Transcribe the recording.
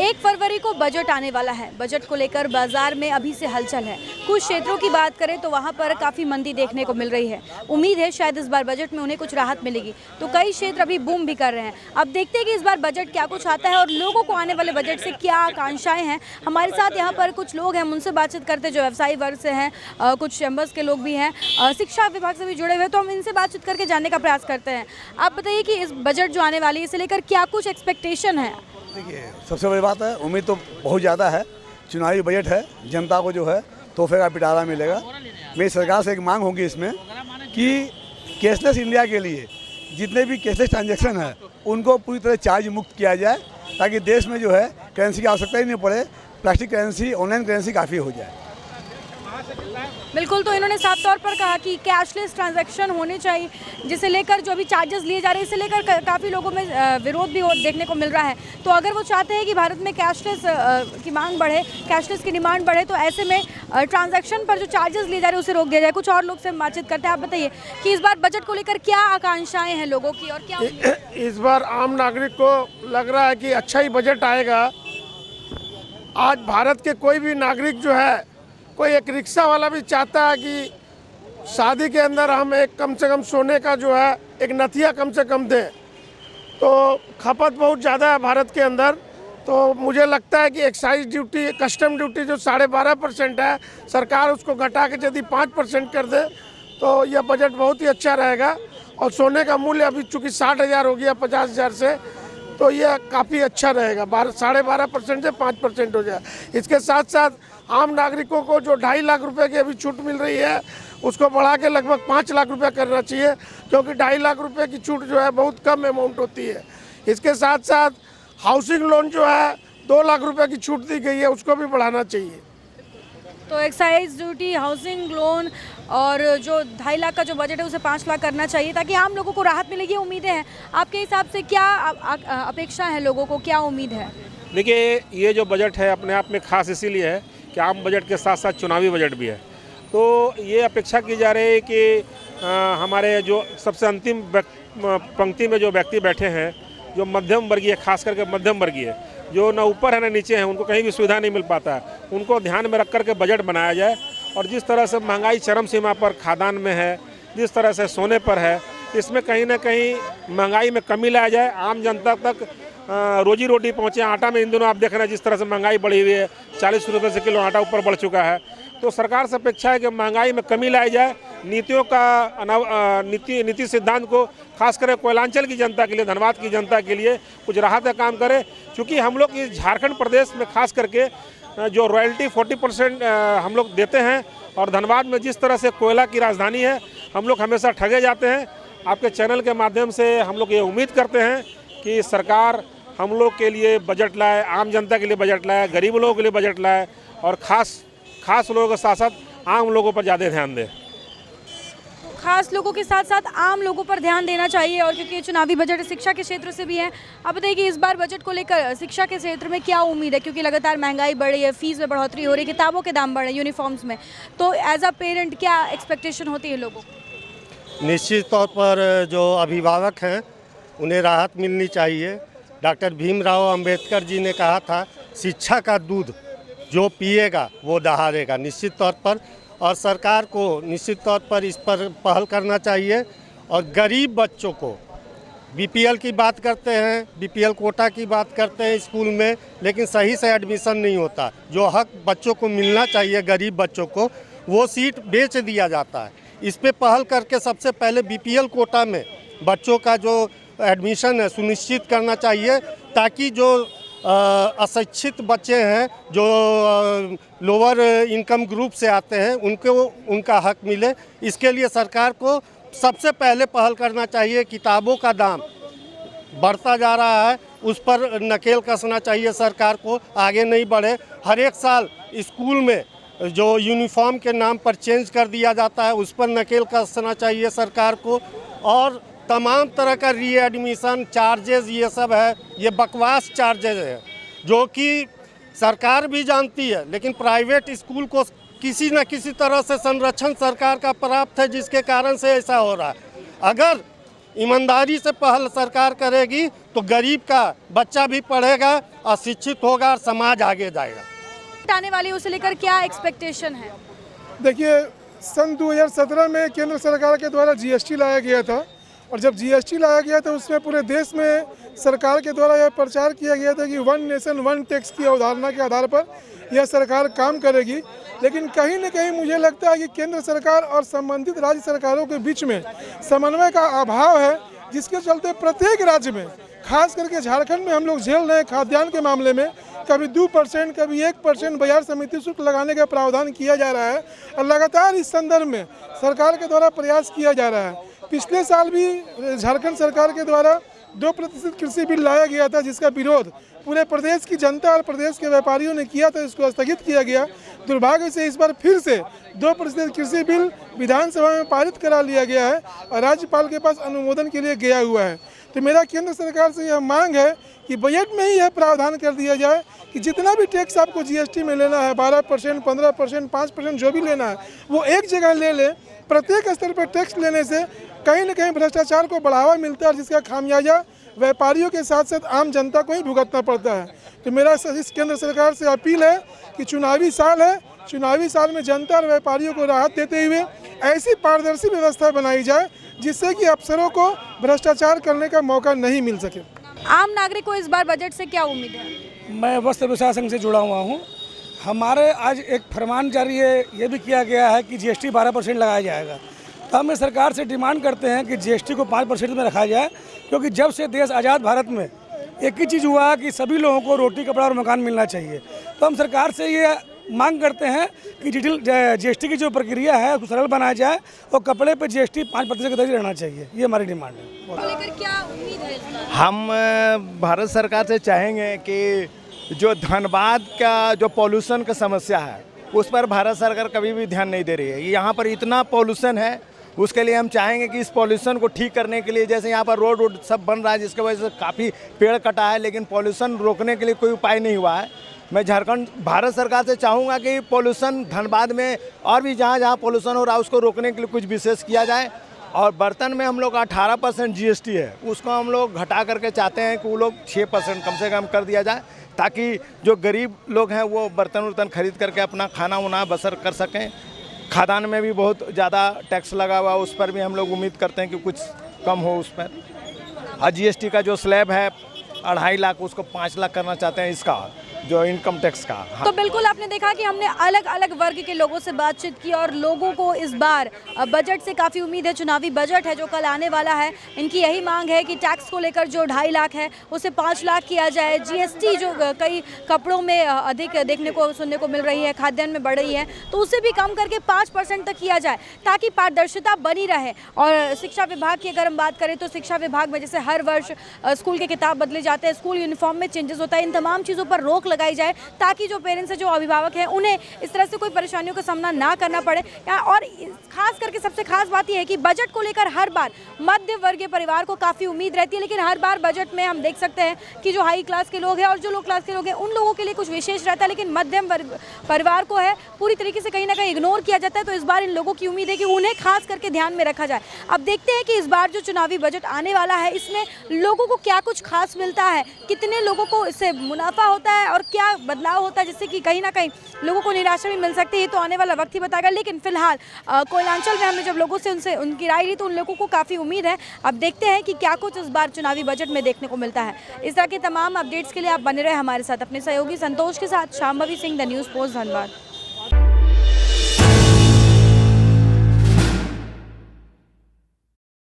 1 फरवरी को बजट आने वाला है। बजट को लेकर बाजार में अभी से हलचल है। कुछ क्षेत्रों की बात करें तो वहां पर काफ़ी मंदी देखने को मिल रही है। उम्मीद है शायद इस बार बजट में उन्हें कुछ राहत मिलेगी, तो कई क्षेत्र अभी बूम भी कर रहे हैं। अब देखते हैं कि इस बार बजट क्या कुछ आता है और लोगों को आने वाले बजट से क्या आकांक्षाएं हैं। हमारे साथ यहाँ पर कुछ लोग हैं, उनसे बातचीत करते जो व्यवसायी वर्ग से हैं, कुछ चैम्बर्स के लोग भी हैं, शिक्षा विभाग से भी जुड़े हुए, तो हम इनसे बातचीत करके जानने का प्रयास करते हैं। आप बताइए कि इस बजट जो आने वाली है इसे लेकर क्या कुछ एक्सपेक्टेशन है? देखिए, सबसे बड़ी बात है, उम्मीद तो बहुत ज़्यादा है। चुनावी बजट है, जनता को जो है तोहफे का पिटारा मिलेगा। मेरी सरकार से एक मांग होगी इसमें कि कैशलेस इंडिया के लिए जितने भी कैशलेस ट्रांजैक्शन है उनको पूरी तरह चार्ज मुक्त किया जाए, ताकि देश में जो है करेंसी की आवश्यकता ही नहीं पड़े। प्लास्टिक करेंसी, ऑनलाइन करेंसी काफ़ी हो जाए। बिल्कुल, तो इन्होंने साफ तौर पर कहा कि कैशलेस ट्रांजैक्शन होने चाहिए, जिसे लेकर जो अभी चार्जेस लिए जा रहे हैं इसे लेकर काफ़ी लोगों में विरोध भी देखने को मिल रहा है। तो अगर वो चाहते हैं कि भारत में कैशलेस की मांग बढ़े, कैशलेस की डिमांड बढ़े, तो ऐसे में ट्रांजैक्शन पर जो चार्जेस लिए जा रहे हैं उसे रोक दिया जाए। कुछ और लोग से बातचीत करते हैं। आप बताइए कि इस बार बजट को लेकर क्या आकांक्षाएँ हैं लोगों की और क्या इस बार आम नागरिक को लग रहा है कि अच्छा ही बजट आएगा। आज भारत के कोई भी नागरिक जो है, कोई एक रिक्शा वाला भी चाहता है कि शादी के अंदर हम एक कम से कम सोने का जो है एक नथिया कम से कम दें। तो खपत बहुत ज़्यादा है भारत के अंदर। तो मुझे लगता है कि एक्साइज ड्यूटी, कस्टम ड्यूटी जो 12.5% है, सरकार उसको घटा के यदि 5% कर दे तो यह बजट बहुत ही अच्छा रहेगा। और सोने का मूल्य अभी चूँकि 60,000 हो गया 50,000 से, तो यह काफ़ी अच्छा रहेगा। 12.5% से 5% हो जाए। इसके साथ साथ आम नागरिकों को जो 2.5 लाख रुपए की अभी छूट मिल रही है उसको बढ़ा के लगभग 5 लाख रुपए करना चाहिए, क्योंकि 2.5 लाख रुपए की छूट जो है बहुत कम अमाउंट होती है। इसके साथ साथ हाउसिंग लोन जो है 2 लाख रुपए की छूट दी गई है, उसको भी बढ़ाना चाहिए। तो एक्साइज ड्यूटी, हाउसिंग लोन और जो 2.5 लाख का जो बजट है उसे 5 लाख करना चाहिए, ताकि आम लोगों को राहत मिलेगी। उम्मीदें हैं आपके हिसाब से, क्या अपेक्षा है लोगों को, क्या उम्मीद है? देखिए, ये जो बजट है अपने आप में खास इसीलिए है कि आम बजट के साथ साथ चुनावी बजट भी है। तो ये अपेक्षा की जा रही है कि हमारे जो सबसे अंतिम पंक्ति में जो व्यक्ति बैठे हैं, जो मध्यम वर्गीय, खास करके मध्यम वर्गीय, जो ना ऊपर है ना नीचे हैं, उनको कहीं भी सुविधा नहीं मिल पाता है, उनको ध्यान में रख कर के बजट बनाया जाए। और जिस तरह से महंगाई चरम सीमा पर खाद्यान में है, जिस तरह से सोने पर है, इसमें कहीं ना कहीं महंगाई में कमी लाया जाए, आम जनता तक रोजी रोटी पहुँचे। आटा में इन दिनों आप देख रहे हैं जिस तरह से महंगाई बढ़ी हुई है, 40 रुपये से किलो आटा ऊपर बढ़ चुका है। तो सरकार से अपेक्षा है कि महंगाई में कमी लाई जाए, नीतियों का नीति सिद्धांत को खास कर कोयलांचल की जनता के लिए, धनबाद की जनता के लिए कुछ राहत का काम करे। क्योंकि हम लोग इस झारखंड प्रदेश में खास करके जो रॉयल्टी 40% हम लोग देते हैं, और धनबाद में जिस तरह से कोयला की राजधानी है, हम लोग हमेशा ठगे जाते हैं। आपके चैनल के माध्यम से हम लोग ये उम्मीद करते हैं कि सरकार हम लोग के लिए बजट लाए, आम जनता के लिए बजट लाए, गरीब लोगों के लिए बजट लाए, और खास लोगों के साथ साथ आम लोगों पर ज़्यादा ध्यान दें। खास लोगों के साथ साथ आम लोगों पर ध्यान देना चाहिए। और क्योंकि चुनावी बजट शिक्षा के क्षेत्र से भी है, आप बताइए कि इस बार बजट को लेकर शिक्षा के क्षेत्र में क्या उम्मीद है? क्योंकि लगातार महंगाई बढ़ रही है, फीस में बढ़ोतरी हो रही है, किताबों के दाम बढ़ रहे हैं, यूनिफॉर्म्स में, तो एज अ पेरेंट क्या एक्सपेक्टेशन होती है लोगों को? निश्चित तौर पर जो अभिभावक हैं उन्हें राहत मिलनी चाहिए। डॉक्टर भीमराव अंबेडकर जी ने कहा था, शिक्षा का दूध जो पिएगा वो दहाड़ेगा। निश्चित तौर पर, और सरकार को निश्चित तौर पर इस पर पहल करना चाहिए। और गरीब बच्चों को, बीपीएल की बात करते हैं, बीपीएल कोटा की बात करते हैं स्कूल में, लेकिन सही से एडमिशन नहीं होता। जो हक बच्चों को मिलना चाहिए, गरीब बच्चों को, वो सीट बेच दिया जाता है। इस पे पहल करके सबसे पहले बीपीएल कोटा में बच्चों का जो एडमिशन है सुनिश्चित करना चाहिए, ताकि जो अशिक्षित बच्चे हैं, जो लोअर इनकम ग्रुप से आते हैं, उनको उनका हक मिले। इसके लिए सरकार को सबसे पहले पहल करना चाहिए। किताबों का दाम बढ़ता जा रहा है, उस पर नकेल कसना चाहिए सरकार को, आगे नहीं बढ़े। हर एक साल स्कूल में जो यूनिफॉर्म के नाम पर चेंज कर दिया जाता है, उस पर नकेल कसना चाहिए सरकार को। और तमाम तरह का रीएडमिशन चार्जेस ये सब है, ये बकवास चार्जेस है, जो कि सरकार भी जानती है, लेकिन प्राइवेट स्कूल को किसी न किसी तरह से संरक्षण सरकार का प्राप्त है, जिसके कारण से ऐसा हो रहा है। अगर ईमानदारी से पहल सरकार करेगी तो गरीब का बच्चा भी पढ़ेगा और शिक्षित होगा और समाज आगे जाएगा। आने वाली उसे लेकर क्या एक्सपेक्टेशन है? देखिए, सन 2017 में केंद्र सरकार के द्वारा जीएसटी लाया गया था, और जब जीएसटी लाया गया था उसमें पूरे देश में सरकार के द्वारा यह प्रचार किया गया था कि वन नेशन वन टैक्स की अवधारणा के आधार पर यह सरकार काम करेगी। लेकिन कहीं न कहीं मुझे लगता है कि केंद्र सरकार और संबंधित राज्य सरकारों के बीच में समन्वय का अभाव है, जिसके चलते प्रत्येक राज्य में, खास करके झारखंड में हम लोग झेल रहे हैं खाद्यान्न के मामले में कभी 2%, कभी 1% बाजार समिति शुल्क लगाने का प्रावधान किया जा रहा है, और लगातार इस संदर्भ में सरकार के द्वारा प्रयास किया जा रहा है। पिछले साल भी झारखंड सरकार के द्वारा 2% कृषि बिल लाया गया था, जिसका विरोध पूरे प्रदेश की जनता और प्रदेश के व्यापारियों ने किया था, इसको स्थगित किया गया। दुर्भाग्य से इस बार फिर से 2% कृषि बिल विधानसभा में पारित करा लिया गया है और राज्यपाल के पास अनुमोदन के लिए गया हुआ है। तो मेरा केंद्र सरकार से यह मांग है कि बजट में ही यह प्रावधान कर दिया जाए कि जितना भी टैक्स आपको जीएसटी में लेना है, 12%, 15%, 5% जो भी लेना है, वो एक जगह ले लें। प्रत्येक स्तर पर टैक्स लेने से कहीं न कहीं भ्रष्टाचार को बढ़ावा मिलता है, जिसका खामियाजा व्यापारियों के साथ साथ आम जनता को ही भुगतना पड़ता है। तो मेरा इस केंद्र सरकार से अपील है कि चुनावी साल है, चुनावी साल में जनता और व्यापारियों को राहत देते हुए ऐसी पारदर्शी व्यवस्था बनाई जाए जिससे कि अफसरों को भ्रष्टाचार करने का मौका नहीं मिल सके। आम नागरिक को इस बार बजट से क्या उम्मीद है? मैं वस्त्र व्यवसाय संघ से जुड़ा हुआ हूँ। हमारे आज एक फरमान जारी है, ये भी किया गया है कि जीएसटी 12% लगाया जाएगा। तो हम सरकार से डिमांड करते हैं कि जीएसटी को 5% में रखा जाए, क्योंकि जब से देश आज़ाद भारत में एक ही चीज़ हुआ कि सभी लोगों को रोटी, कपड़ा और मकान मिलना चाहिए। तो हम सरकार से ये मांग करते हैं कि जीएसटी की जो प्रक्रिया है उसको सरल बनाया जाए और कपड़े पर जीएसटी 5% के दर रहना चाहिए। ये हमारी डिमांड है। तो लेकर क्या उम्मीद है इस बार? हम भारत सरकार से चाहेंगे कि जो धनबाद का जो पॉल्यूशन का समस्या है उस पर भारत सरकार कभी भी ध्यान नहीं दे रही है। यहाँ पर इतना पॉल्यूशन है, उसके लिए हम चाहेंगे कि इस पॉल्यूशन को ठीक करने के लिए, जैसे यहाँ पर रोड सब बन रहा है जिसकी वजह से काफ़ी पेड़ कटा है, लेकिन पॉल्यूशन रोकने के लिए कोई उपाय नहीं हुआ है। मैं झारखंड भारत सरकार से चाहूँगा कि पॉल्यूशन धनबाद में और भी जहाँ जहाँ पॉल्यूशन हो रहा है उसको रोकने के लिए कुछ विशेष किया जाए। और बर्तन में हम लोग 18% जीएसटी है, उसको हम लोग घटा करके चाहते हैं कि वो लोग 6% कम से कम कर दिया जाए, ताकि जो गरीब लोग हैं वो बर्तन वर्तन खरीद करके अपना खाना उना बसर कर सकें। खाद्यान्न में भी बहुत ज़्यादा टैक्स लगा हुआ, उस पर भी हम लोग उम्मीद करते हैं कि कुछ कम हो उस पर। और जीएसटी का जो स्लैब है 2.5 लाख, उसको 5 लाख करना चाहते हैं, इसका जो इनकम टैक्स का। हाँ। तो बिल्कुल आपने देखा कि हमने अलग अलग वर्ग के लोगों से बातचीत की और लोगों को इस बार बजट से काफ़ी उम्मीद है। चुनावी बजट है जो कल आने वाला है, इनकी यही मांग है कि टैक्स को लेकर जो 2.5 लाख है उसे 5 लाख किया जाए। जीएसटी जो कई कपड़ों में अधिक देखने को सुनने को मिल रही है, खाद्यान्न में बढ़ रही है, तो उसे भी कम करके 5% तक किया जाए ताकि पारदर्शिता बनी रहे। और शिक्षा विभाग की अगर हम बात करें तो शिक्षा विभाग में जैसे हर वर्ष स्कूल के किताब बदले जाते हैं, स्कूल यूनिफॉर्म में चेंजेस होता है, इन तमाम चीज़ों पर रोक लगाई जाए ताकि जो पेरेंट्स हैं, जो अभिभावक हैं, उन्हें इस तरह से कोई परेशानियों का सामना ना करना पड़े। और खास करके सबसे खास बात यह है कि बजट को लेकर हर बार मध्य वर्गीय परिवार को काफ़ी उम्मीद रहती है, लेकिन हर बार बजट में हम देख सकते हैं कि जो हाई क्लास के लोग हैं और जो लो क्लास के लोग हैं उन लोगों के लिए कुछ विशेष रहता है, लेकिन मध्यम परिवार को है पूरी तरीके से कहीं ना कहीं इग्नोर किया जाता है। तो इस बार इन लोगों की उम्मीद है कि उन्हें खास करके ध्यान में रखा जाए। अब देखते हैं कि इस बार जो चुनावी बजट आने वाला है इसमें लोगों को क्या कुछ खास मिलता है, कितने लोगों को इससे मुनाफा होता है और क्या बदलाव होता है, जिससे कि कहीं ना कहीं लोगों को निराशा भी मिल सकती है। तो आने वाला वक्त ही बताएगा। लेकिन फिलहाल कोयलांचल में हमने जब लोगों से उनकी राय ली तो उन लोगों को काफ़ी उम्मीद है। अब देखते हैं कि क्या कुछ इस बार चुनावी बजट में देखने को मिलता है। इस तरह के तमाम अपडेट्स के लिए आप बने रहे हमारे साथ। अपने सहयोगी संतोष के साथ Shambhavi Singh, the news post, Dhanbad.